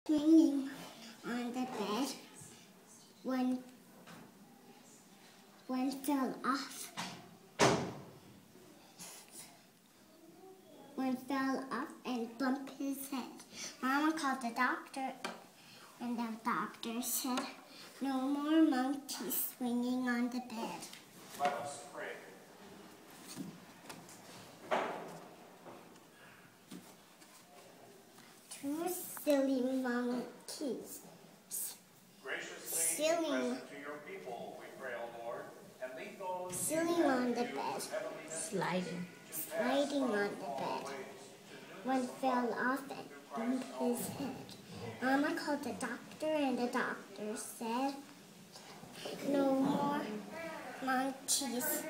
Swinging on the bed. One fell off. One fell off and bumped his head. Mama called the doctor, and the doctor said, "No more monkeys swinging on the bed." Let us pray. Two silly monkeys. Graciously present to your people, we pray, O Lord, and lead those Sitting on the bed. Sliding. Sliding on the bed. One fell off and bumped his head. Mama called the doctor, and the doctor said, "No more monkeys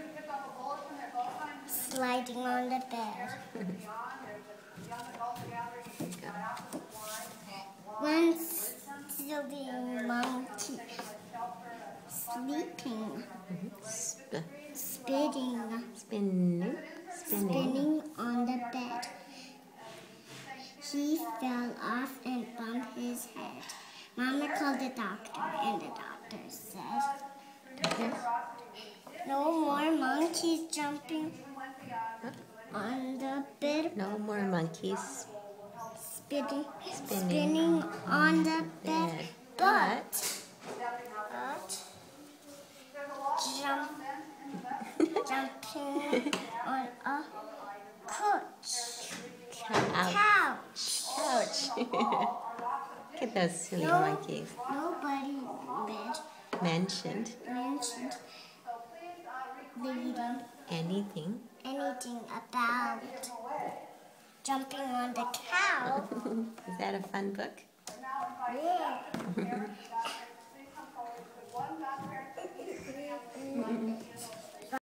sliding on the bed." One silly monkey sleeping, spinning on the bed. He fell off and bumped his head. Mama called the doctor, and the doctor said, "No more monkeys jumping on the bed." No more monkeys Spinning on the bed, but jumping on a couch. Look at those silly monkeys. Nobody Mentioned reading anything about jumping on the cow. Is that a fun book? Yeah.